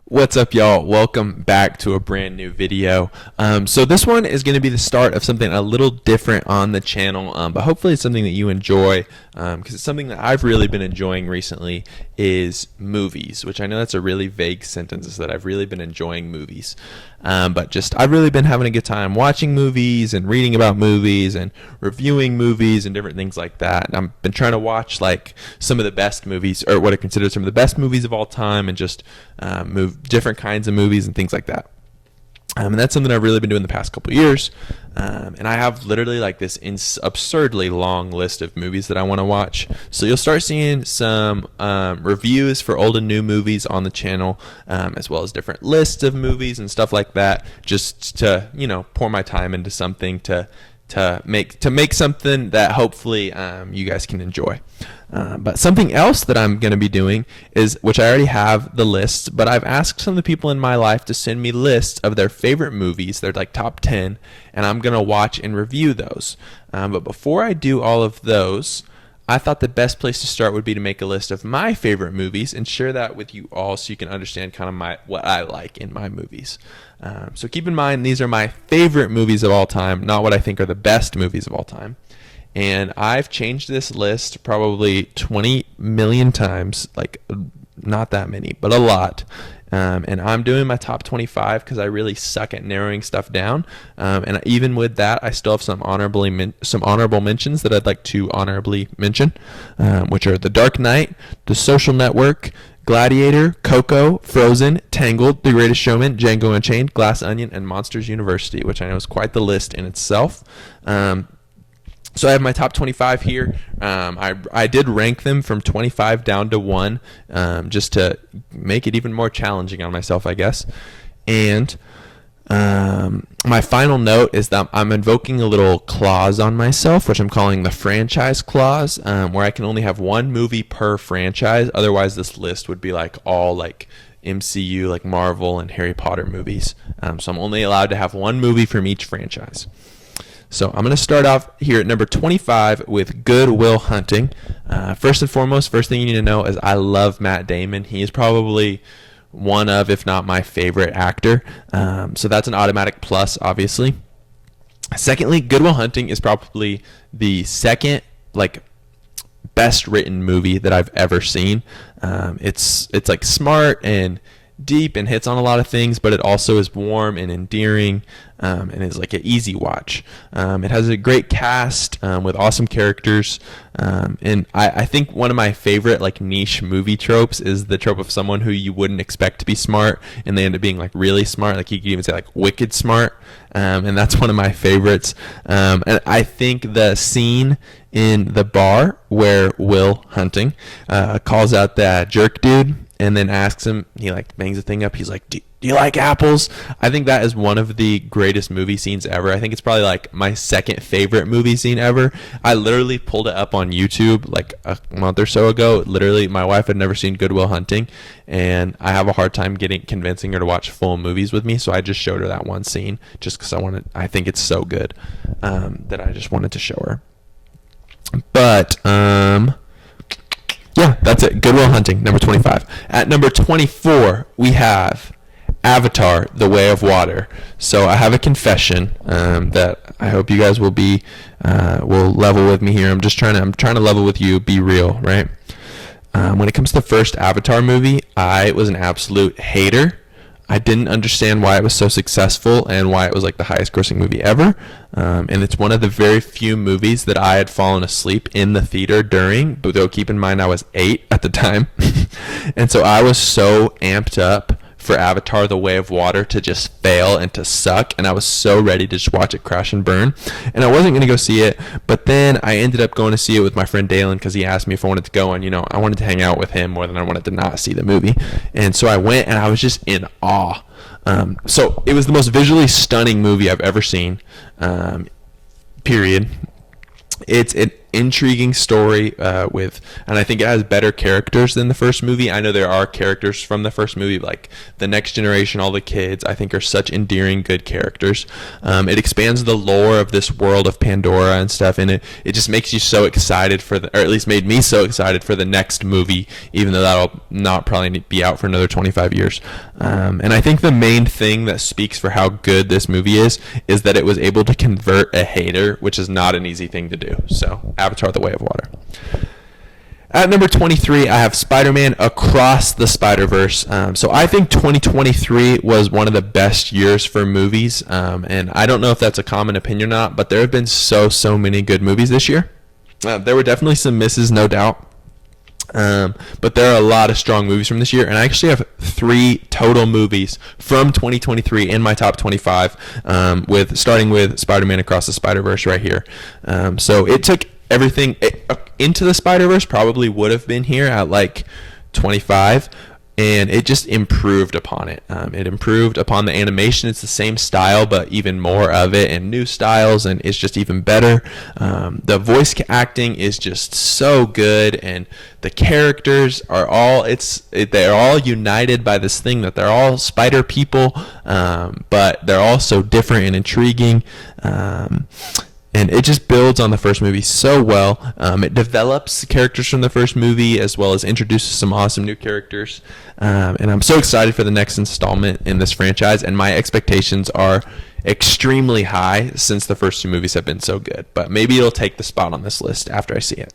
What's up, y'all? Welcome back to a brand new video. So this one is going to be the start of something a little different on the channel, but hopefully it's something that you enjoy, because it's something that I've really been enjoying recently is movies, which I know that's a really vague sentence, is that I've really been enjoying movies. But just I've really been having a good time watching movies and reading about movies and reviewing movies and different things like that. And I've been trying to watch like some of the best movies, or what I consider some of the best movies of all time, and just different kinds of movies and things like that. And that's something I've really been doing the past couple of years. And I have literally like this absurdly long list of movies that I want to watch. So you'll start seeing some reviews for old and new movies on the channel, as well as different lists of movies and stuff like that, just to, pour my time into something to make something that hopefully you guys can enjoy. But something else that I'm going to be doing is, which I already have the lists, but I've asked some of the people in my life to send me lists of their favorite movies, their like top 10, and I'm going to watch and review those. But before I do all of those, I thought the best place to start would be to make a list of my favorite movies and share that with you all, so you can understand kind of what I like in my movies. So keep in mind, these are my favorite movies of all time, not what I think are the best movies of all time. And I've changed this list probably 20 million times, like not that many, but a lot. And I'm doing my top 25 because I really suck at narrowing stuff down. And even with that, I still have some honorable mentions that I'd like to honorably mention, which are The Dark Knight, The Social Network, Gladiator, Coco, Frozen, Tangled, The Greatest Showman, Django Unchained, Glass Onion, and Monsters University, which I know is quite the list in itself. So I have my top 25 here. I did rank them from 25 down to 1, just to make it even more challenging on myself, I guess. And my final note is that I'm invoking a little clause on myself, which I'm calling the franchise clause, where I can only have one movie per franchise. Otherwise, this list would be like all like MCU, like Marvel and Harry Potter movies. So I'm only allowed to have one movie from each franchise. So I'm going to start off here at number 25 with Good Will Hunting. First and foremost, first thing you need to know is I love Matt Damon. He is probably one of, if not my favorite actor. So that's an automatic plus, obviously. Secondly, Good Will Hunting is probably the second best written movie that I've ever seen. It's like smart and deep and hits on a lot of things, but it also is warm and endearing, and is like an easy watch. It has a great cast with awesome characters, and I think one of my favorite like niche movie tropes is the trope of someone who you wouldn't expect to be smart and they end up being like really smart. Like you could even say like wicked smart, and that's one of my favorites. And I think the scene in the bar where Will Hunting calls out that jerk dude and then asks him, he like bangs the thing up, he's like, do you like apples? I think that is one of the greatest movie scenes ever. I think it's probably like my second favorite movie scene ever. I literally pulled it up on YouTube like a month or so ago. Literally, my wife had never seen Good Will Hunting, and I have a hard time convincing her to watch full movies with me, so I just showed her that one scene just because I think it's so good, that I just wanted to show her. But yeah, that's it. Good Will Hunting, number 25. At number 24, we have Avatar: The Way of Water. So I have a confession that I hope you guys will level with me here. I'm trying to level with you, be real, right? When it comes to the first Avatar movie, I was an absolute hater. I didn't understand why it was so successful and why it was like the highest grossing movie ever. And it's one of the very few movies that I had fallen asleep in the theater during, but though keep in mind I was 8 at the time. And so I was so amped up for Avatar: The Way of Water to just fail and to suck, and I was so ready to just watch it crash and burn, and I wasn't going to go see it, but then I ended up going to see it with my friend Dalen because he asked me if I wanted to go, and I wanted to hang out with him more than I wanted to not see the movie, and so I went, and I was just in awe. So it was the most visually stunning movie I've ever seen, period. intriguing story and I think it has better characters than the first movie. I know there are characters from the first movie, like the next generation, all the kids, I think are such endearing, good characters. It expands the lore of this world of Pandora and stuff, and it just makes you so excited or at least made me so excited for the next movie, even though that'll not probably be out for another 25 years. And I think the main thing that speaks for how good this movie is that it was able to convert a hater, which is not an easy thing to do. So Avatar: The Way of Water. At number 23, I have Spider-Man Across the Spider-Verse. So I think 2023 was one of the best years for movies. And I don't know if that's a common opinion or not, but there have been so many good movies this year. There were definitely some misses, no doubt. But there are a lot of strong movies from this year, and I actually have 3 total movies from 2023 in my top 25, starting with Spider-Man Across the Spider-Verse right here. So it took everything. Into the Spider-Verse probably would have been here at like 25, and it just improved upon it. It improved upon the animation. It's the same style, but even more of it and new styles, and it's just even better. The voice acting is just so good, and the characters are they're all united by this thing that they're all spider people, but they're all so different and intriguing. And it just builds on the first movie so well. It develops characters from the first movie as well as introduces some awesome new characters. And I'm so excited for the next installment in this franchise. And my expectations are extremely high since the first 2 movies have been so good. But maybe it'll take the spot on this list after I see it.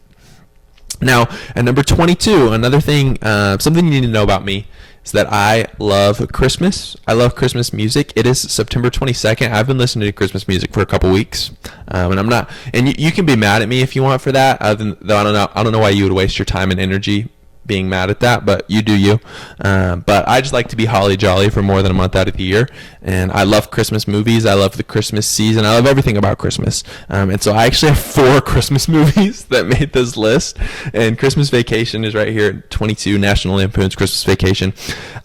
Now, at number 22, another thing, something you need to know about me is that I love Christmas. I love Christmas music. It is September 22nd. I've been listening to Christmas music for a couple weeks, and I'm not. And you can be mad at me if you want for that. Though I don't know why you would waste your time and energy being mad at that, but you do you. But I just like to be holly jolly for more than a month out of the year, and I love Christmas movies. I love the Christmas season. I love everything about Christmas, and so I actually have 4 Christmas movies that made this list, and Christmas Vacation is right here at 22, National Lampoon's Christmas Vacation.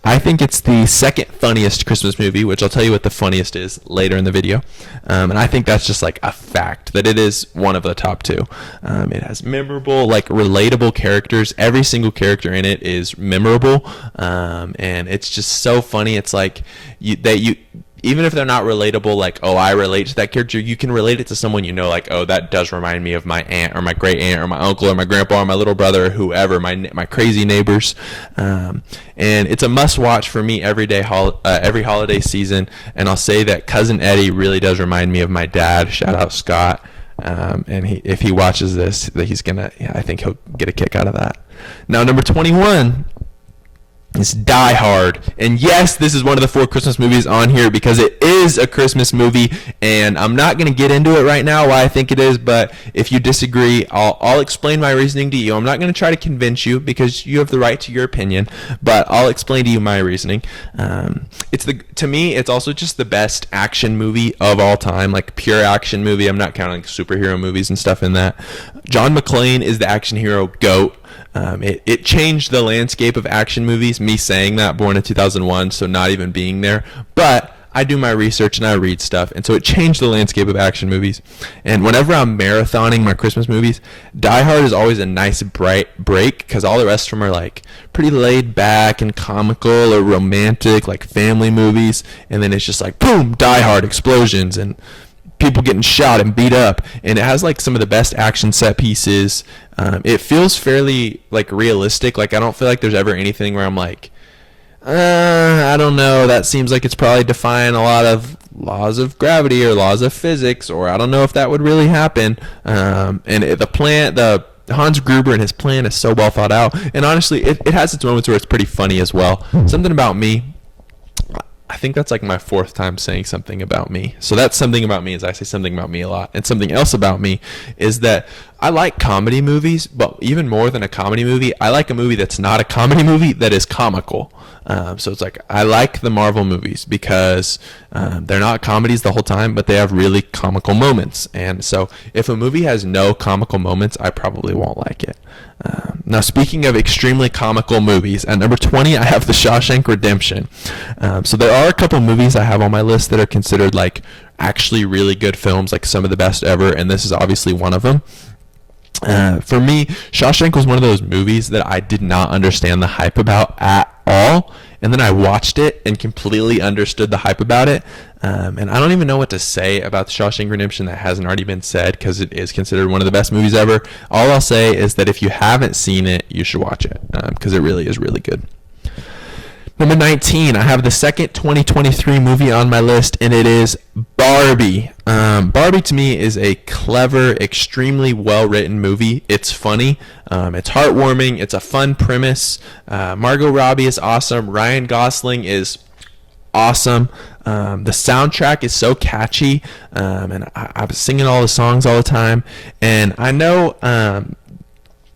I think it's the second funniest Christmas movie, which I'll tell you what the funniest is later in the video, and I think that's just like a fact that it is one of the top 2. It has memorable, like relatable characters. Every single character in it is memorable, and it's just so funny. It's like even if they're not relatable, like, oh, I relate to that character, you can relate it to someone, like, oh, that does remind me of my aunt or my great aunt or my uncle or my grandpa or my little brother or whoever, my crazy neighbors. And it's a must watch for me every holiday season. And I'll say that Cousin Eddie really does remind me of my dad. Shout out Scott. And if he watches this, I think he'll get a kick out of that. Now, number 21 is Die Hard. And yes, this is one of the 4 Christmas movies on here because it is a Christmas movie, and I'm not going to get into it right now why I think it is, but if you disagree, I'll explain my reasoning to you. I'm not going to try to convince you because you have the right to your opinion, but I'll explain to you my reasoning. To me, it's also just the best action movie of all time, like pure action movie. I'm not counting superhero movies and stuff in that. John McClane is the action hero GOAT. It changed the landscape of action movies, me saying that, born in 2001, so not even being there. But I do my research and I read stuff, and so it changed the landscape of action movies. And whenever I'm marathoning my Christmas movies, Die Hard is always a nice bright break because all the rest of them are like pretty laid back and comical or romantic, like family movies. And then it's just like, boom, Die Hard, explosions, and people getting shot and beat up, and it has like some of the best action set pieces. It feels fairly like realistic. Like I don't feel like there's ever anything where I'm like, I don't know, that seems like it's probably defying a lot of laws of gravity or laws of physics, or I don't know if that would really happen. The Hans Gruber and his plan is so well thought out, and honestly it has its moments where it's pretty funny as well. Something about me, I think that's like my 4th time saying something about me. So that's something about me is I say something about me a lot. And something else about me is that I like comedy movies, but even more than a comedy movie, I like a movie that's not a comedy movie that is comical. So it's like I like the Marvel movies because they're not comedies the whole time, but they have really comical moments. And so if a movie has no comical moments, I probably won't like it. Now, speaking of extremely comical movies, at number 20, I have The Shawshank Redemption. So there are a couple movies I have on my list that are considered like actually really good films, like some of the best ever, and this is obviously one of them. For me, Shawshank was one of those movies that I did not understand the hype about at all, and then I watched it and completely understood the hype about it. And I don't even know what to say about the Shawshank Redemption that hasn't already been said, because it is considered one of the best movies ever. All I'll say is that if you haven't seen it, you should watch it, because it really is really good. Number 19, I have the second 2023 movie on my list, and it is Barbie. Barbie to me is a clever, extremely well-written movie. It's funny. It's heartwarming. It's a fun premise. Margot Robbie is awesome. Ryan Gosling is awesome. The soundtrack is so catchy, and I was singing all the songs all the time. And I know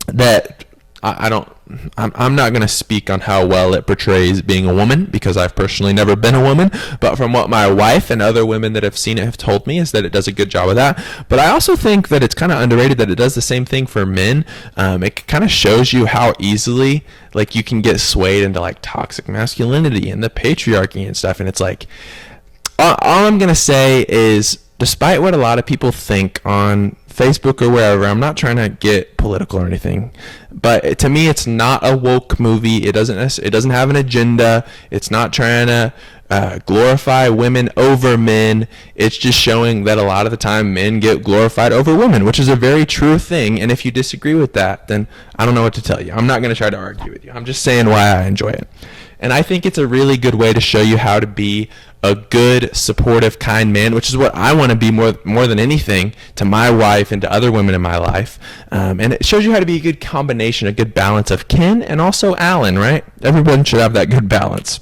that I'm not going to speak on how well it portrays being a woman, because I've personally never been a woman, but from what my wife and other women that have seen it have told me is that it does a good job of that. But I also think that it's kind of underrated that it does the same thing for men. It kind of shows you how easily like you can get swayed into like toxic masculinity and the patriarchy and stuff. And it's like, all I'm going to say is, despite what a lot of people think on Facebook or wherever, I'm not trying to get political or anything, but to me, it's not a woke movie. It doesn't have an agenda. It's not trying to glorify women over men. It's just showing that a lot of the time men get glorified over women, which is a very true thing. And if you disagree with that, then I don't know what to tell you. I'm not going to try to argue with you. I'm just saying why I enjoy it. And I think it's a really good way to show you how to be a good, supportive, kind man, which is what I want to be more than anything to my wife and to other women in my life. And it shows you how to be a good combination, a good balance of Ken and also Alan, right? Everyone should have that good balance.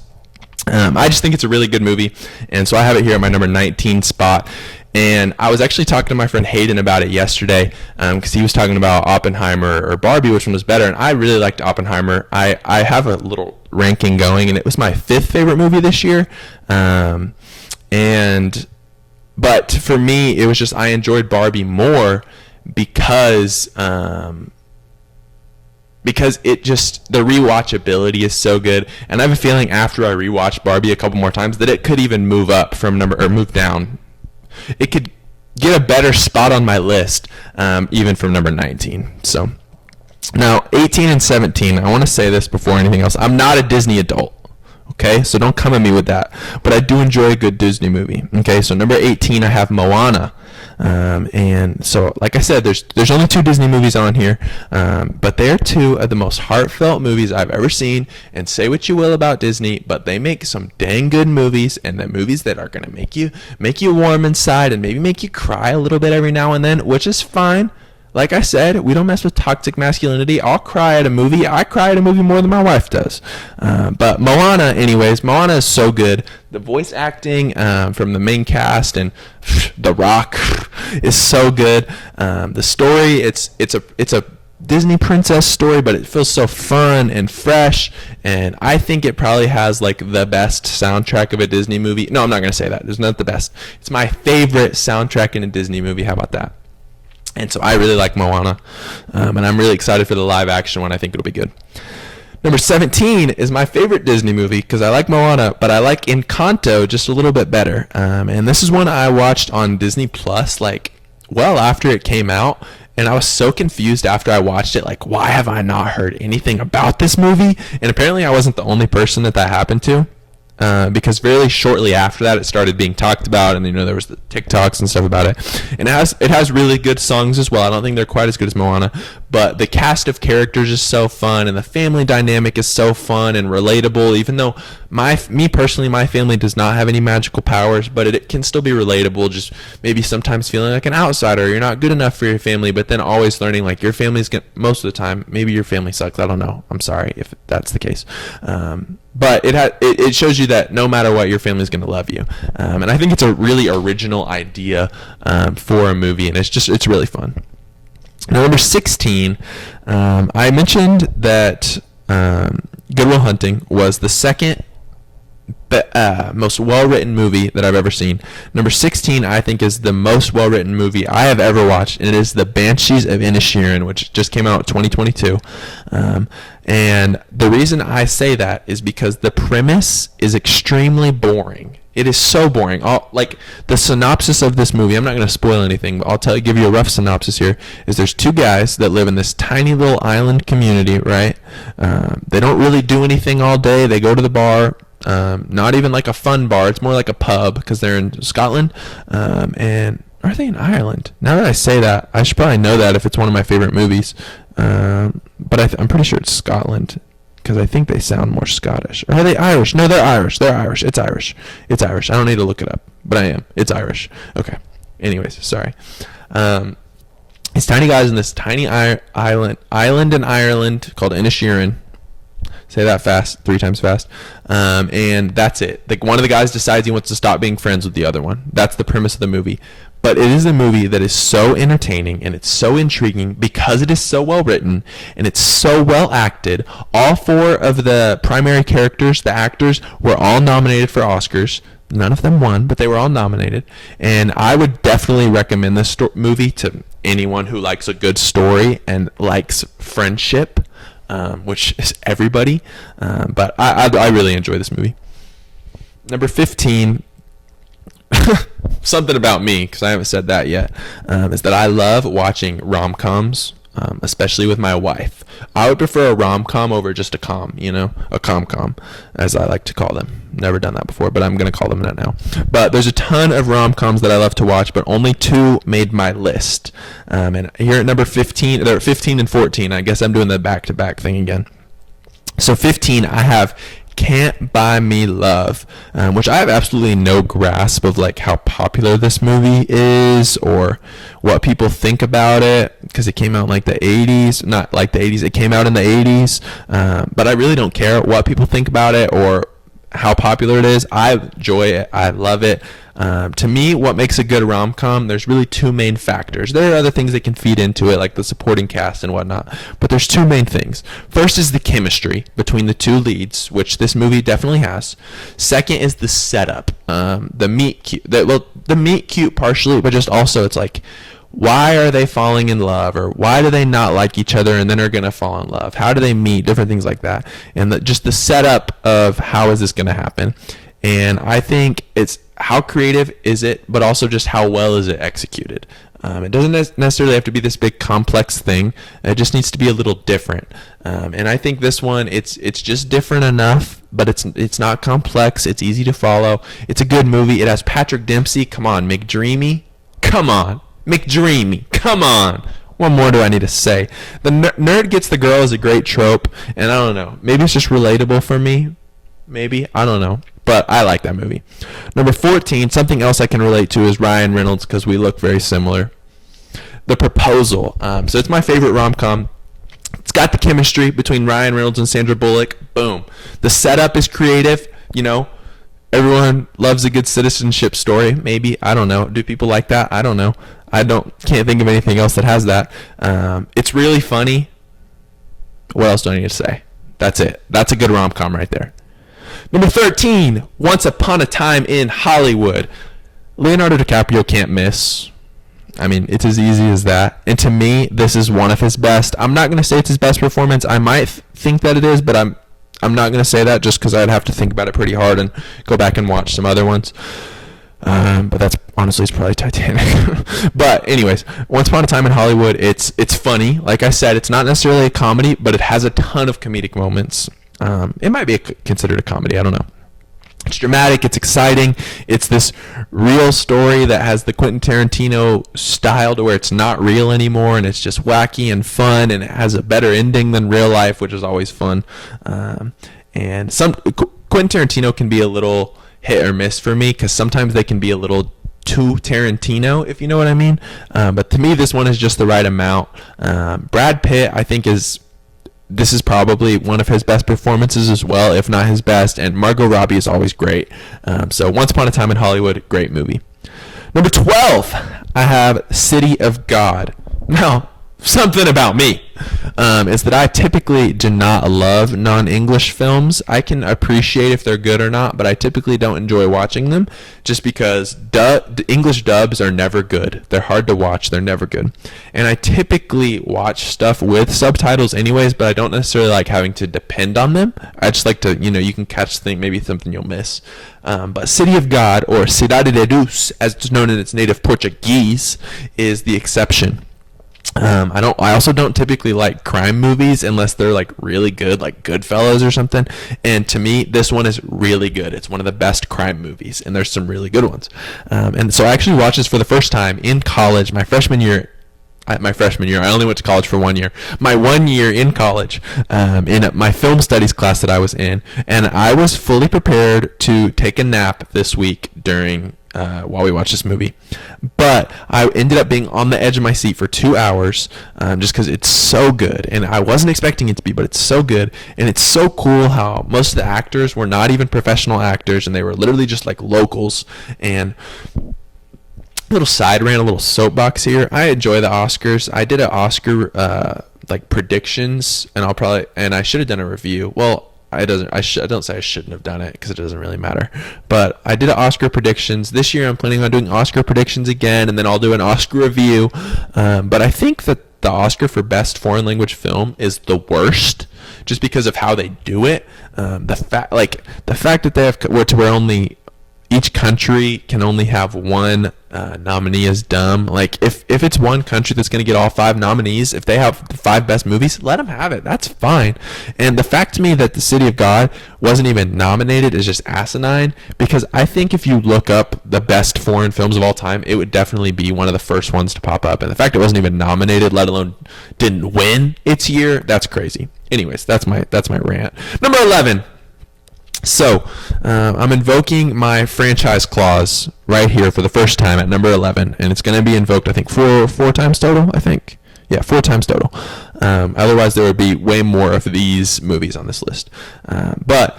I just think it's a really good movie, and so I have it here at my number 19 spot. And I was actually talking to my friend Hayden about it yesterday, because he was talking about Oppenheimer or Barbie, which one was better, and I really liked Oppenheimer. I have a little ranking going, and it was my 5th favorite movie this year. But for me, it was just I enjoyed Barbie more because it just, the rewatchability is so good, and I have a feeling after I rewatch Barbie a couple more times that it could even move up from move down. It could get a better spot on my list, even from number 19. So now 18 and 17, I want to say this before anything else. I'm not a Disney adult. Okay, so don't come at me with that. But I do enjoy a good Disney movie. Okay, so number 18, I have Moana. And so, like I said, there's only 2 Disney movies on here, but they're 2 of the most heartfelt movies I've ever seen. And say what you will about Disney, but they make some dang good movies, and the movies that are gonna make you warm inside and maybe make you cry a little bit every now and then, which is fine. Like I said, we don't mess with toxic masculinity. I'll cry at a movie. I cry at a movie more than my wife does. But Moana, anyways, Moana is so good. The voice acting from the main cast and The Rock is so good. The story, it's a Disney princess story, but it feels so fun and fresh. And I think it probably has like the best soundtrack of a Disney movie. No, I'm not going to say that. It's not the best. It's my favorite soundtrack in a Disney movie. How about that? And so I really like Moana, and I'm really excited for the live action one. I think it'll be good. Number 17 is my favorite Disney movie, because I like Moana, but I like Encanto just a little bit better. And this is one I watched on Disney Plus, like, well after it came out. And I was so confused after I watched it, like, why have I not heard anything about this movie? And apparently I wasn't the only person that happened to. Because very shortly after that, it started being talked about, and there was the TikToks and stuff about it. And it has really good songs as well. I don't think they're quite as good as Moana, but the cast of characters is so fun, and the family dynamic is so fun and relatable. Even though me personally, my family does not have any magical powers, but it can still be relatable. Just maybe sometimes feeling like an outsider, you're not good enough for your family, but then always learning like your family's most of the time. Maybe your family sucks. I don't know. I'm sorry if that's the case. But it shows you that no matter what, your family's going to love you. And I think it's a really original idea for a movie, and it's really fun. Now, number 16, I mentioned that Good Will Hunting was the second most well-written movie that I've ever seen. Number 16, I think, is the most well-written movie I have ever watched, and it is The Banshees of Inisherin, which just came out in 2022. And the reason I say that is because the premise is extremely boring. It is so boring. Like the synopsis of this movie, I'm not going to spoil anything, but give you a rough synopsis here. Is there's two guys that live in this tiny little island community, right? They don't really do anything all day. They go to the bar. Not even like a fun bar. It's more like a pub because they're in Scotland. And are they in Ireland? Now that I say that, I should probably know that if it's one of my favorite movies. But I'm pretty sure it's Scotland because I think they sound more Scottish. Or are they Irish? No, they're Irish. They're Irish. It's Irish. It's Irish. I don't need to look it up, but I am. It's Irish. Okay. Anyways, sorry. These tiny guys in this tiny island in Ireland called Inisherin. Say that fast, 3 times fast. And that's it. Like one of the guys decides he wants to stop being friends with the other one. That's the premise of the movie. But it is a movie that is so entertaining and it's so intriguing because it is so well written and it's so well acted. All 4 of the primary characters, the actors, were all nominated for Oscars. None of them won, but they were all nominated. And I would definitely recommend this movie to anyone who likes a good story and likes friendship, which is everybody. But I really enjoy this movie. Number 15. Something about me, because I haven't said that yet, is that I love watching rom-coms, especially with my wife. I would prefer a rom-com over just a a com-com, as I like to call them. Never done that before, but I'm going to call them that now. But there's a ton of rom-coms that I love to watch, but only 2 made my list. And here at number 15, they're 15 and 14. I guess I'm doing the back-to-back thing again. So 15, I have Can't Buy Me Love, which I have absolutely no grasp of like how popular this movie is or what people think about it, because it came out in like the 80s. Not like the 80s, it came out in the 80s, but I really don't care what people think about it or how popular it is. I enjoy it. I love it. To me, what makes a good rom-com, there's really 2 main factors. There are other things that can feed into it, like the supporting cast and whatnot, but there's 2 main things. First is the chemistry between the 2 leads, which this movie definitely has. Second is the setup, the meet cute. The meet cute partially, but just also it's like, why are they falling in love, or why do they not like each other and then are going to fall in love? How do they meet? Different things like that. And just the setup of how is this going to happen. And I think it's how creative is it, but also just how well is it executed. It doesn't necessarily have to be this big complex thing. It just needs to be a little different. And I think this one, it's just different enough, but it's not complex. It's easy to follow. It's a good movie. It has Patrick Dempsey. Come on, McDreamy. Come on. McDreamy, come on. What more do I need to say? The nerd gets the girl is a great trope, and I don't know. Maybe it's just relatable for me. Maybe. I don't know. But I like that movie. Number 14, something else I can relate to is Ryan Reynolds because we look very similar. The Proposal. So it's my favorite rom-com. It's got the chemistry between Ryan Reynolds and Sandra Bullock. Boom. The setup is creative, Everyone loves a good citizenship story. Maybe. I don't know. Do people like that? I don't know. Can't think of anything else that has that. It's really funny. What else do I need to say? That's it. That's a good rom-com right there. Number 13, Once Upon a Time in Hollywood. Leonardo DiCaprio can't miss. I mean, it's as easy as that. And to me, this is one of his best. I'm not going to say it's his best performance. I might think that it is, but I'm not going to say that just because I'd have to think about it pretty hard and go back and watch some other ones. But that's honestly, it's probably Titanic. But anyways, Once Upon a Time in Hollywood, it's funny. Like I said, it's not necessarily a comedy, but it has a ton of comedic moments. It might be considered a comedy. I don't know. It's dramatic. It's exciting. It's this real story that has the Quentin Tarantino style to where it's not real anymore, and it's just wacky and fun, and it has a better ending than real life, which is always fun. And Quentin Tarantino can be a little hit or miss for me because sometimes they can be a little too Tarantino, if you know what I mean. But to me, this one is just the right amount. Brad Pitt, I think, this is probably one of his best performances as well, if not his best. And Margot Robbie is always great. So Once Upon a Time in Hollywood, great movie. Number 12, I have City of God. Now, something about me. is that I typically do not love non-English films. I can appreciate if they're good or not, but I typically don't enjoy watching them just because English dubs are never good. They're hard to watch. They're never good. And I typically watch stuff with subtitles anyways, but I don't necessarily like having to depend on them. I just like to, you can catch maybe something you'll miss. But City of God, or Cidade de Deus, as it's known in its native Portuguese, is the exception. I also don't typically like crime movies unless they're like really good, like Goodfellas or something. And to me, this one is really good. It's one of the best crime movies, and there's some really good ones. And so I actually watched this for the first time in college, my freshman year. I only went to college for 1 year. My 1 year in college, in my film studies class that I was in, and I was fully prepared to take a nap this week during while we watched this movie. But I ended up being on the edge of my seat for 2 hours just because it's so good. And I wasn't expecting it to be, but it's so good. And it's so cool how most of the actors were not even professional actors, and they were literally just like locals. And little side rant, a little soapbox here. I enjoy the Oscars. I did an Oscar like predictions, and I should have done a review. Well, I don't say I shouldn't have done it because it doesn't really matter. But I did an Oscar predictions this year. I'm planning on doing Oscar predictions again, and then I'll do an Oscar review. But I think that the Oscar for Best Foreign Language Film is the worst, just because of how they do it. The fact that they have where only each country can only have one nominee is dumb. Like, if it's one country that's going to get all 5 nominees, if they have the 5 best movies, let them have it. That's fine. And the fact to me that The City of God wasn't even nominated is just asinine, because I think if you look up the best foreign films of all time, it would definitely be one of the first ones to pop up. And the fact it wasn't even nominated, let alone didn't win its year, that's crazy. Anyways, that's my rant. Number 11. So, I'm invoking my franchise clause right here for the first time at number 11, and it's going to be invoked, I think, four times total, I think. Yeah, 4 times total. Otherwise, there would be way more of these movies on this list. But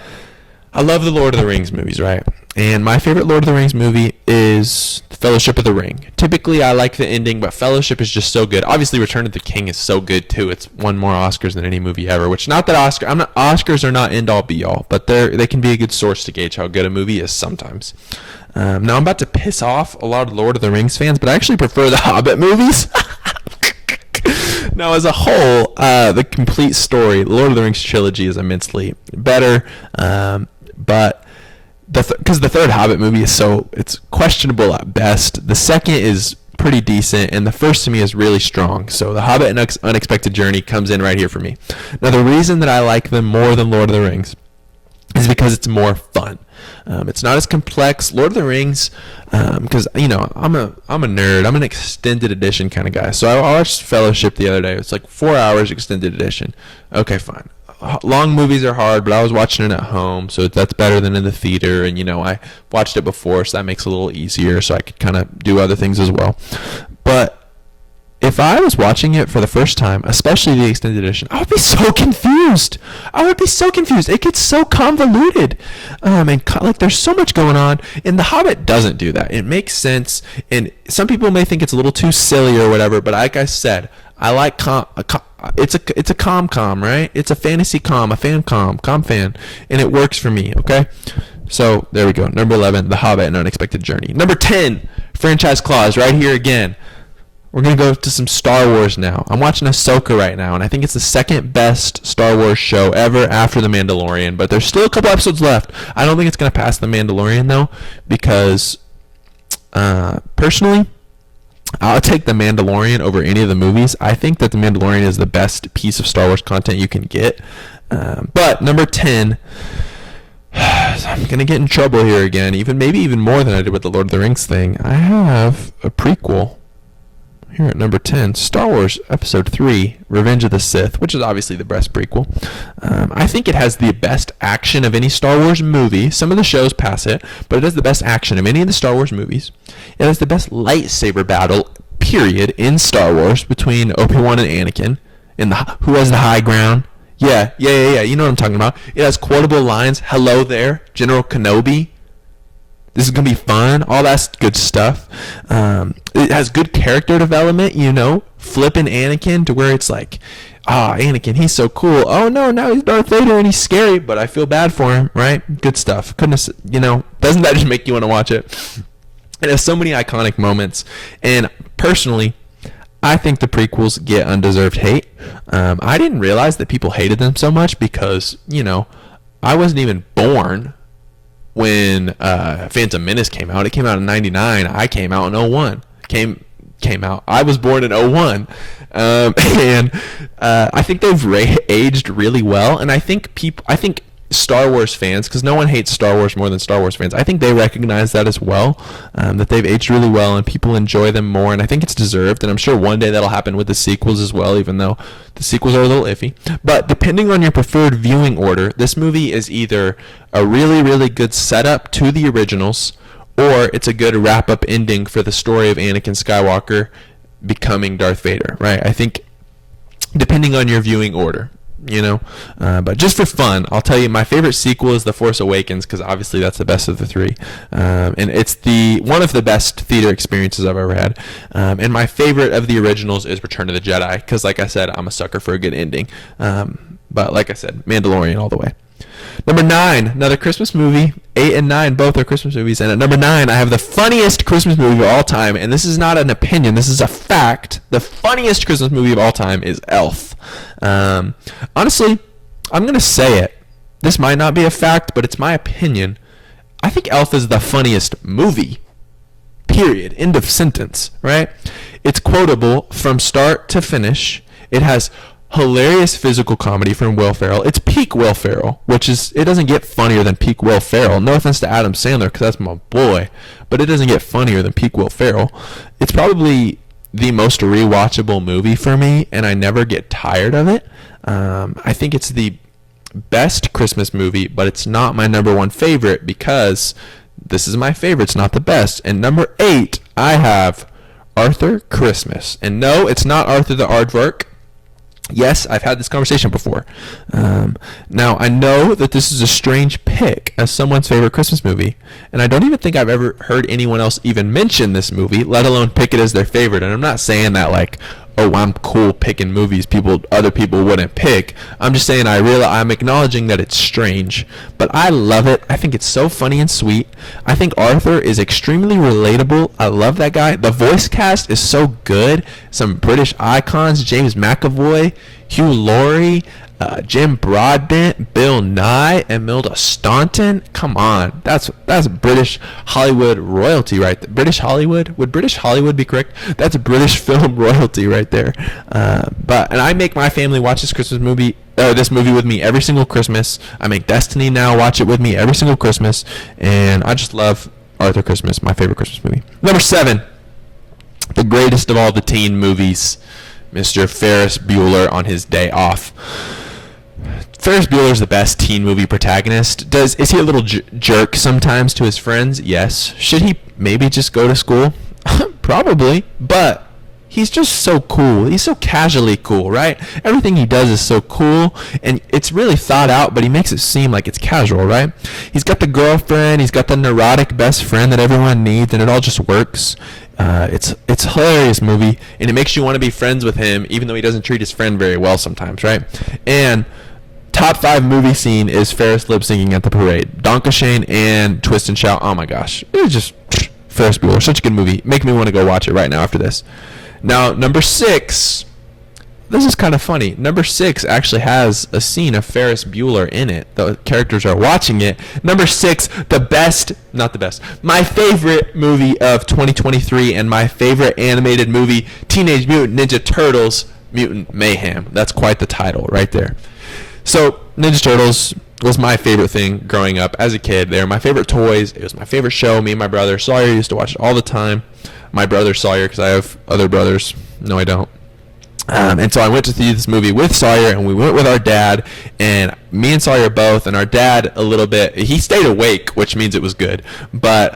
I love the Lord of the Rings movies, right? And my favorite Lord of the Rings movie is Fellowship of the Ring. Typically, I like the ending, but Fellowship is just so good. Obviously, Return of the King is so good, too. It's won more Oscars than any movie ever, which not that Oscars are not end-all, be-all, but they can be a good source to gauge how good a movie is sometimes. Now, I'm about to piss off a lot of Lord of the Rings fans, but I actually prefer the Hobbit movies. Now, as a whole, the complete story, the Lord of the Rings trilogy, is immensely better, but because the third Hobbit movie it's questionable at best. The second is pretty decent, and the first to me is really strong. So The Hobbit and Unexpected Journey comes in right here for me. Now, the reason that I like them more than Lord of the Rings is because it's more fun. It's not as complex. Lord of the Rings, because I'm a nerd. I'm an extended edition kind of guy. So I watched Fellowship the other day. It's like 4 hours extended edition. Okay, fine. Long movies are hard, but I was watching it at home, so that's better than in the theater. And I watched it before, so that makes it a little easier, so I could kind of do other things as well. But if I was watching it for the first time, especially the extended edition, I would be so confused. It gets so convoluted. And there's so much going on. And The Hobbit doesn't do that. It makes sense. And some people may think it's a little too silly or whatever, but like I said, I like it's a com, right? It's a fantasy com, a fan com fan, and it works for me, okay? So, there we go. Number 11, The Hobbit and Unexpected Journey. Number 10, franchise clause right here again. We're going to go to some Star Wars now. I'm watching Ahsoka right now, and I think it's the second best Star Wars show ever after The Mandalorian, but there's still a couple episodes left. I don't think it's going to pass The Mandalorian, though, because personally, I'll take The Mandalorian over any of the movies. I think that The Mandalorian is the best piece of Star Wars content you can get. But number 10, I'm going to get in trouble here again, maybe even more than I did with the Lord of the Rings thing. I have a prequel here at number 10, Star Wars Episode 3, Revenge of the Sith, which is obviously the best prequel. I think it has the best action of any Star Wars movie. Some of the shows pass it, but it has the best action of any of the Star Wars movies. It has the best lightsaber battle, period, in Star Wars between Obi-Wan and Anakin. Who has the high ground? Yeah. You know what I'm talking about. It has quotable lines. Hello there, General Kenobi. This is going to be fun. All that's good stuff. It has good character development, flipping Anakin to where it's like, Anakin, he's so cool. Oh no, now he's Darth Vader and he's scary, but I feel bad for him, right? Good stuff. Couldn't, doesn't that just make you want to watch it? It has so many iconic moments, and personally, I think the prequels get undeserved hate. I didn't realize that people hated them so much because, I wasn't even born when Phantom Menace came out. It came out in 99. I came out in 01. Came out. I was born in 01. And I think they've aged really well. And I think Star Wars fans, because no one hates Star Wars more than Star Wars fans, I think they recognize that as well, that they've aged really well and people enjoy them more, and I think it's deserved, and I'm sure one day that'll happen with the sequels as well, even though the sequels are a little iffy. But depending on your preferred viewing order, this movie is either a really, really good setup to the originals, or it's a good wrap-up ending for the story of Anakin Skywalker becoming Darth Vader, right? I think depending on your viewing order. But just for fun, I'll tell you my favorite sequel is The Force Awakens, because obviously that's the best of the three, and it's one of the best theater experiences I've ever had. And my favorite of the originals is Return of the Jedi, because like I said, I'm a sucker for a good ending. But like I said, Mandalorian all the way. Number 9, another Christmas movie. 8 and 9, both are Christmas movies. And at number 9, I have the funniest Christmas movie of all time. And this is not an opinion. This is a fact. The funniest Christmas movie of all time is Elf. Honestly, I'm going to say it. This might not be a fact, but it's my opinion. I think Elf is the funniest movie. Period. End of sentence. Right? It's quotable from start to finish. It has hilarious physical comedy from Will Ferrell. It's peak Will Ferrell, it doesn't get funnier than peak Will Ferrell. No offense to Adam Sandler, because that's my boy, but it doesn't get funnier than peak Will Ferrell. It's probably the most rewatchable movie for me, and I never get tired of it. I think it's the best Christmas movie, but it's not my number one favorite because this is my favorite. It's not the best. And number 8, I have Arthur Christmas. And no, it's not Arthur the Aardvark. Yes, I've had this conversation before. Now, I know that this is a strange pick as someone's favorite Christmas movie, and I don't even think I've ever heard anyone else even mention this movie, let alone pick it as their favorite. And I'm not saying that like, oh, I'm cool picking movies other people wouldn't pick. I'm just saying I'm acknowledging that it's strange, but I love it. I think it's so funny and sweet. I think Arthur is extremely relatable. I love that guy. The voice cast is so good. Some British icons: James McAvoy, Hugh Laurie, Jim Broadbent, Bill Nye, Imelda Staunton. Come on, that's British Hollywood royalty right there. British Hollywood? Would British Hollywood be correct? That's British film royalty right there. And I make my family watch this movie with me every single Christmas. I make Destiny now watch it with me every single Christmas, and I just love Arthur Christmas, my favorite Christmas movie. Number 7, the greatest of all the teen movies, Mr. Ferris Bueller on His Day Off. Ferris Bueller is the best teen movie protagonist. Is he a little jerk sometimes to his friends? Yes. Should he maybe just go to school? Probably. But he's just so cool. He's so casually cool, right? Everything he does is so cool, and it's really thought out, but he makes it seem like it's casual, right? He's got the girlfriend. He's got the neurotic best friend that everyone needs, and it all just works. It's a hilarious movie, and it makes you want to be friends with him, even though he doesn't treat his friend very well sometimes, right? And top 5 movie scene is Ferris lip syncing at the parade. Donkashane and Twist and Shout. Oh my gosh, it was just Ferris Bueller, such a good movie. Make me want to go watch it right now after this. Now, number 6. This is kind of funny. Number 6 actually has a scene of Ferris Bueller in it. The characters are watching it. Number 6, my favorite movie of 2023 and my favorite animated movie, Teenage Mutant Ninja Turtles: Mutant Mayhem. That's quite the title right there. So, Ninja Turtles was my favorite thing growing up as a kid. They were my favorite toys. It was my favorite show. Me and my brother Sawyer used to watch it all the time. My brother Sawyer, because I have other brothers. No, I don't. And so I went to see this movie with Sawyer, and we went with our dad, and me and Sawyer both, and our dad a little bit. He stayed awake, which means it was good. But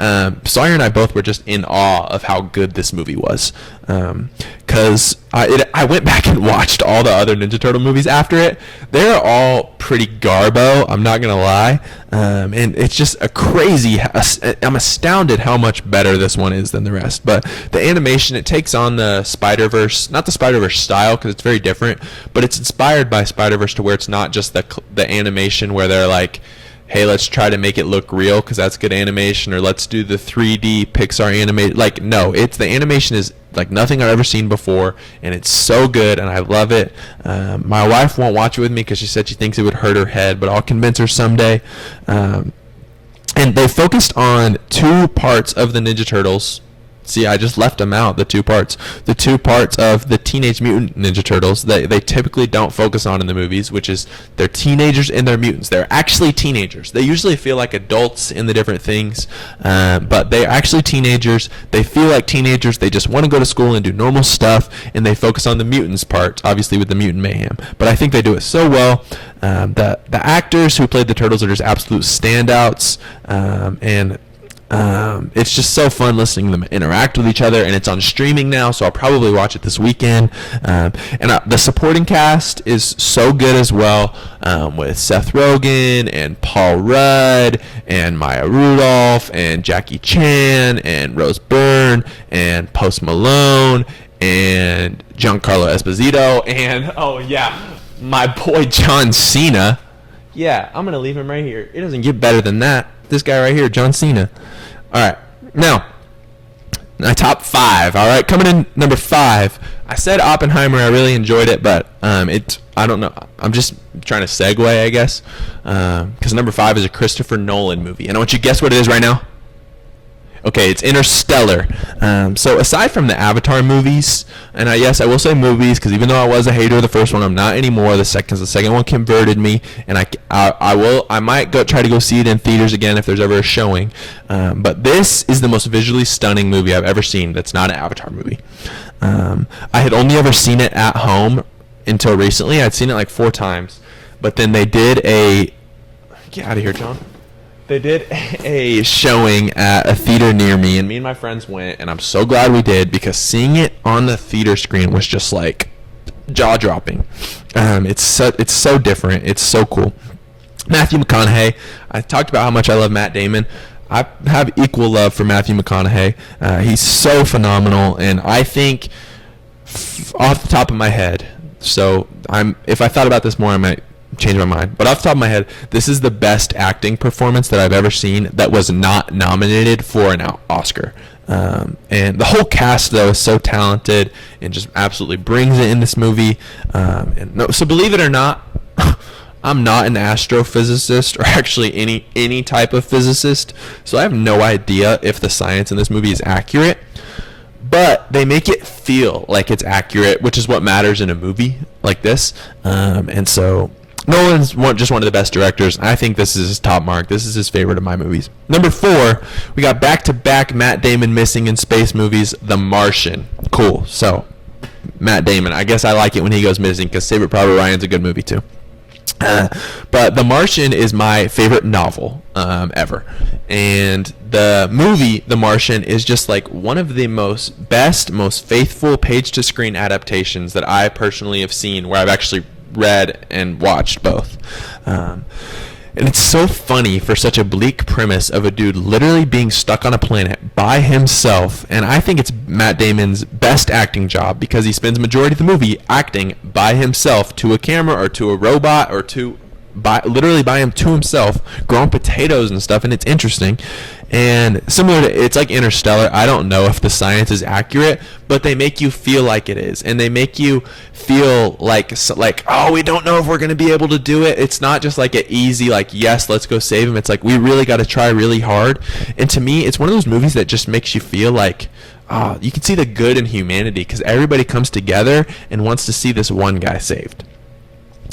Sawyer and I both were just in awe of how good this movie was. Because I went back and watched all the other Ninja Turtle movies after it. They're all pretty garbo, I'm not going to lie. And it's just a crazy, I'm astounded how much better this one is than the rest. But the animation, it takes on the Spider-Verse, not the Spider-Verse style because it's very different, but it's inspired by Spider-Verse to where it's not just the animation where they're like, hey, let's try to make it look real because that's good animation, or let's do the 3D Pixar animated. Like, no, it's the animation is like nothing I've ever seen before, and it's so good, and I love it. My wife won't watch it with me because she said she thinks it would hurt her head, but I'll convince her someday. And they focused on two parts of the Ninja Turtles. See, I just left them out, the two parts. The two parts of the Teenage Mutant Ninja Turtles that they typically don't focus on in the movies, which is they're teenagers and they're mutants. They're actually teenagers. They usually feel like adults in the different things, but they're actually teenagers. They feel like teenagers. They just want to go to school and do normal stuff, and they focus on the mutants part, obviously with the mutant mayhem. But I think they do it so well. The actors who played the Turtles are just absolute standouts, and it's just so fun listening to them interact with each other, and it's on streaming now, so I'll probably watch it this weekend. The supporting cast is so good as well, with Seth Rogen and Paul Rudd and Maya Rudolph and Jackie Chan and Rose Byrne and Post Malone and Giancarlo Esposito and, oh yeah, my boy John Cena. Yeah, I'm going to leave him right here. It doesn't get better than that. This guy right here, John Cena. All right, now, my top 5. All right, coming in number 5. I said Oppenheimer. I really enjoyed it, but I don't know. I'm just trying to segue, I guess, because number 5 is a Christopher Nolan movie. And I want you to guess what it is right now. Okay, it's Interstellar. So aside from the Avatar movies, and yes, I will say movies, because even though I was a hater of the first one, I'm not anymore. The second one converted me, and I might try to go see it in theaters again if there's ever a showing. But this is the most visually stunning movie I've ever seen. That's not an Avatar movie. I had only ever seen it at home until recently. I'd seen it like 4 times, but then they did get out of here, John. They did a showing at a theater near me, and me and my friends went, and I'm so glad we did, because seeing it on the theater screen was just like jaw-dropping. It's so different. It's so cool. Matthew McConaughey. I talked about how much I love Matt Damon. I have equal love for Matthew McConaughey. He's so phenomenal, and I think off the top of my head, so if I thought about this more, I might change my mind, but off the top of my head, this is the best acting performance that I've ever seen that was not nominated for an Oscar. And the whole cast, though, is so talented and just absolutely brings it in this movie. So believe it or not, I'm not an astrophysicist or actually any type of physicist, so I have no idea if the science in this movie is accurate, but they make it feel like it's accurate, which is what matters in a movie like this. And so Nolan's just one of the best directors. I think this is his top mark. This is his favorite of my movies. Number 4, we got back-to-back Matt Damon missing in space movies, The Martian. Cool. So, Matt Damon. I guess I like it when he goes missing because Saving Private Ryan's a good movie too. But The Martian is my favorite novel ever. And the movie, The Martian, is just like one of the most faithful page-to-screen adaptations that I personally have seen, where I've actually read and watched both. And it's so funny for such a bleak premise of a dude literally being stuck on a planet by himself, and I think it's Matt Damon's best acting job because he spends majority of the movie acting by himself to a camera or to a robot or literally by him to himself, growing potatoes and stuff, and it's interesting. And similar to, it's like Interstellar. I don't know if the science is accurate, but they make you feel like it is, and they make you feel like oh, we don't know if we're going to be able to do it. It's not just like an easy yes, let's go save him. It's like we really got to try really hard. And to me, it's one of those movies that just makes you feel like you can see the good in humanity because everybody comes together and wants to see this one guy saved.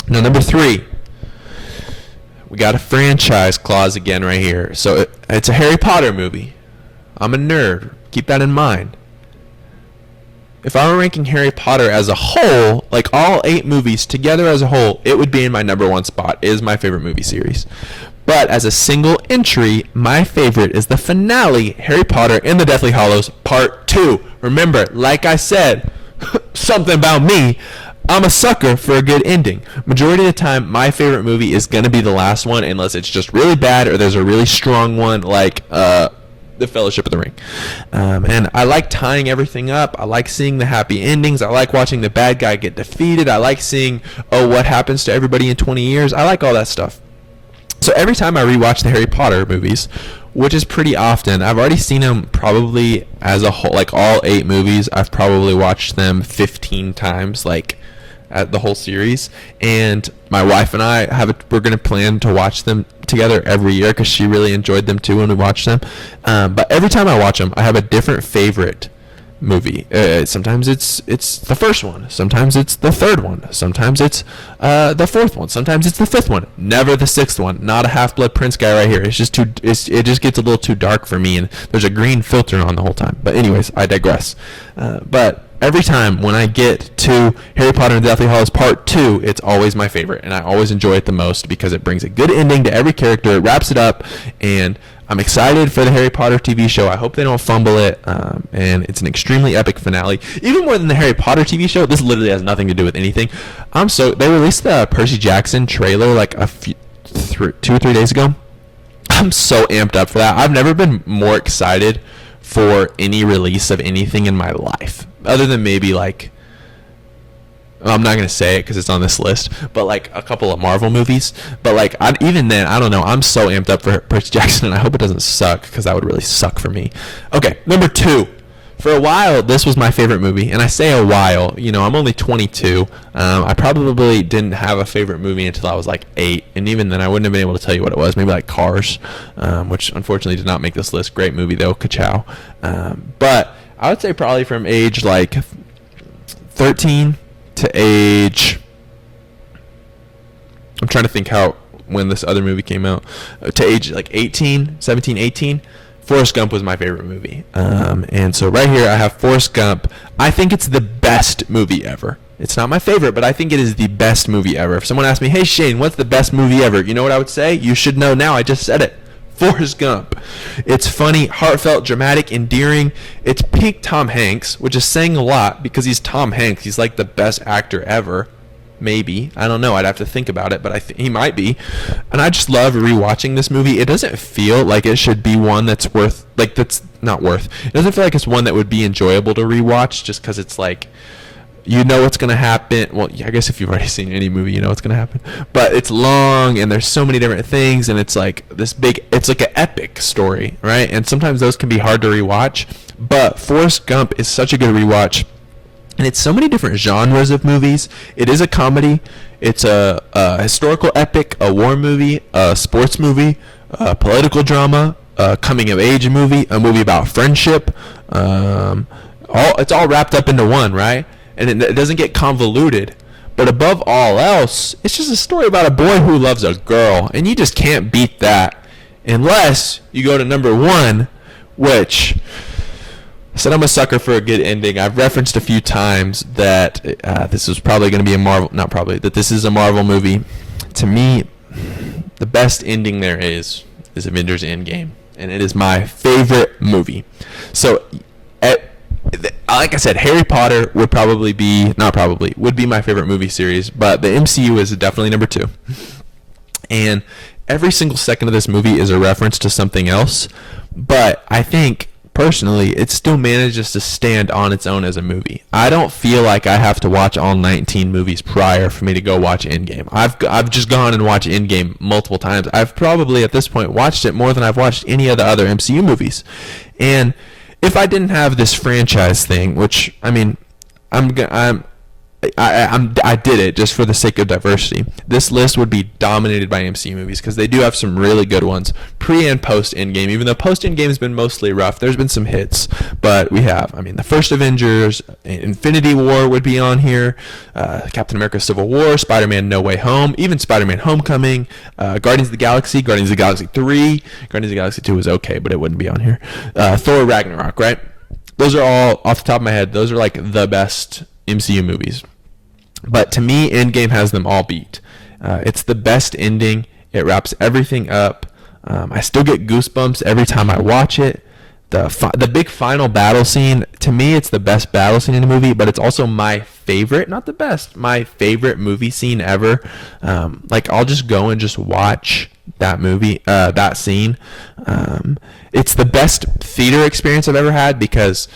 Now, number 3. We got a franchise clause again right here. So it's a Harry Potter movie. I'm a nerd. Keep that in mind. But the Martian is my favorite novel ever. And the movie, The Martian, is just like one of the most faithful page-to-screen adaptations that I've ever seen, where I've actually read and watched both. if I were ranking Harry Potter as a whole, like all 8 movies together as a whole, it would be in my number 1 spot. It is my favorite movie series. But as a single entry, my favorite is the finale, Harry Potter and the Deathly Hallows Part 2. Remember, like I said, something about me, I'm a sucker for a good ending. Majority of the time, my favorite movie is going to be the last one, unless it's just really bad or there's a really strong one like The Fellowship of the Ring. And I like tying everything up. I like seeing the happy endings. I like watching the bad guy get defeated. I like seeing, what happens to everybody in 20 years. I like all that stuff. So every time I rewatch the Harry Potter movies, which is pretty often, I've already seen them probably as a whole, like all 8 movies, I've probably watched them 15 times, like at the whole series. And my wife and I we're going to plan to watch them together every year because she really enjoyed them too when we watched them. But every time I watch them, I have a different favorite movie. Sometimes it's the first one, sometimes it's the third one, sometimes it's the fourth one, sometimes it's the fifth one, never the sixth one. Not a Half-Blood Prince guy right here. It just gets a little too dark for me, and there's a green filter on the whole time. But anyways, I digress. But every time when I get to Harry Potter and the Deathly Hallows Part 2, it's always my favorite, and I always enjoy it the most because it brings a good ending to every character. It wraps it up, and I'm excited for the Harry Potter TV show. I hope they don't fumble it, and it's an extremely epic finale. Even more than the Harry Potter TV show, this literally has nothing to do with anything. They released the Percy Jackson trailer like 2 or 3 days ago. I'm so amped up for that. I've never been more excited for any release of anything in my life, other than maybe like, I'm not going to say it because it's on this list, but like a couple of Marvel movies. But like, even then, I don't know. I'm so amped up for Percy Jackson, and I hope it doesn't suck because that would really suck for me. Okay, number 2. For a while, this was my favorite movie, and I say a while. I'm only 22. I probably didn't have a favorite movie until I was like 8, and even then, I wouldn't have been able to tell you what it was. Maybe like Cars, which unfortunately did not make this list. Great movie though, ka-chow. But I would say probably from age like 13 to age, I'm trying to think when this other movie came out, to age like 17, 18, Forrest Gump was my favorite movie. And so right here I have Forrest Gump. I think it's the best movie ever. It's not my favorite, but I think it is the best movie ever. If someone asked me, hey Shane, what's the best movie ever? You know what I would say? You should know now. I just said it. Forrest Gump. It's funny, heartfelt, dramatic, endearing. It's peak Tom Hanks, which is saying a lot because he's Tom Hanks. He's like the best actor ever. Maybe. I don't know. I'd have to think about it, but he might be. And I just love rewatching this movie. It doesn't feel like it should be one that's not worth. It doesn't feel like it's one that would be enjoyable to rewatch just because it's like, you know what's going to happen. Well, I guess if you've already seen any movie, you know what's going to happen. But it's long, and there's so many different things, and it's like it's like an epic story, right? And sometimes those can be hard to rewatch. But Forrest Gump is such a good rewatch. And it's so many different genres of movies. It is a comedy. It's a historical epic, a war movie, a sports movie, a political drama, a coming-of-age movie, a movie about friendship. It's all wrapped up into one, right? And it doesn't get convoluted. But above all else, it's just a story about a boy who loves a girl. And you just can't beat that unless you go to number 1, which I said I'm a sucker for a good ending. I've referenced a few times that this is probably going to be that this is a Marvel movie. To me, the best ending there is Avengers Endgame. And it is my favorite movie. So, like I said, Harry Potter would be my favorite movie series, but the MCU is definitely number 2. And every single second of this movie is a reference to something else, but I think personally it still manages to stand on its own as a movie. I don't feel like I have to watch all 19 movies prior for me to go watch Endgame. I've just gone and watched Endgame multiple times. I've probably at this point watched it more than I've watched any of the other MCU movies. And if I didn't have this franchise thing, which I mean, I did it just for the sake of diversity. This list would be dominated by MCU movies because they do have some really good ones pre and post Endgame. Even though post Endgame has been mostly rough, there's been some hits. But we have, the first Avengers, Infinity War would be on here, Captain America: Civil War, Spider-Man: No Way Home, even Spider-Man: Homecoming, Guardians of the Galaxy 3, Guardians of the Galaxy 2 was okay, but it wouldn't be on here. Thor: Ragnarok, right? those are all off the top of my head. Those are like the best MCU movies. But to me, Endgame has them all beat. It's the best ending. It wraps everything up. I still get goosebumps every time I watch it. The big final battle scene, to me, it's the best battle scene in the movie, but it's also my favorite, not the best, my favorite movie scene ever. Like, I'll just go and just watch that movie, that scene. It's the best theater experience I've ever had because,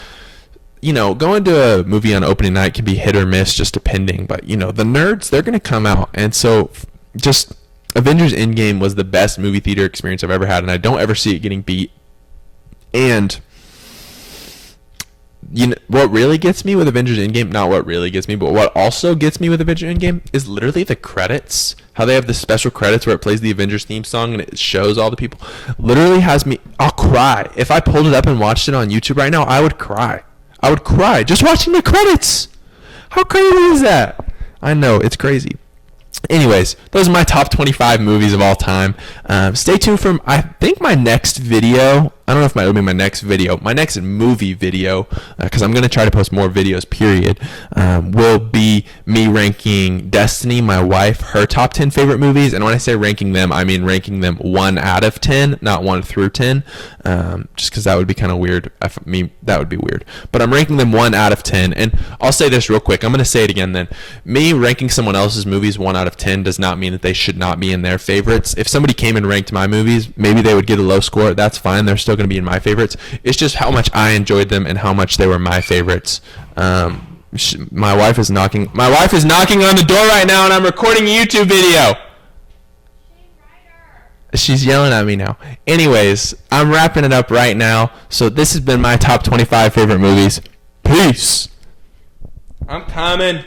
you know, going to a movie on opening night can be hit or miss just depending, but, you know, the nerds, they're going to come out. And so just Avengers Endgame was the best movie theater experience I've ever had, and I don't ever see it getting beat. And you know what really gets me with Avengers Endgame, not what really gets me, but what also gets me with Avengers Endgame is literally the credits. How they have the special credits where it plays the Avengers theme song and it shows all the people. Literally has me, I'll cry. If I pulled it up and watched it on YouTube right now, I would cry. I would cry just watching the credits. How crazy is that? I know, it's crazy. Anyways, those are my top 25 movies of all time. Stay tuned for, I think, my next video. I don't know if it'll be my next video. My next movie video, because I'm going to try to post more videos, period, will be me ranking Destiny, my wife, her top 10 favorite movies. And when I say ranking them, I mean ranking them 1 out of 10, not 1 through 10, just because that would be kind of weird. That would be weird. But I'm ranking them 1 out of 10. And I'll say this real quick. I'm going to say it again then. Me ranking someone else's movies 1 out of 10 does not mean that they should not be in their favorites. If somebody came and ranked my movies, maybe they would get a low score. That's fine. They're still going to be in my favorites. It's just how much I enjoyed them and how much they were my favorites. My wife is knocking on the door right now, and I'm recording a YouTube video. She's yelling at me now. Anyways, I'm wrapping it up right now. So this has been my top 25 favorite movies. Peace. I'm coming.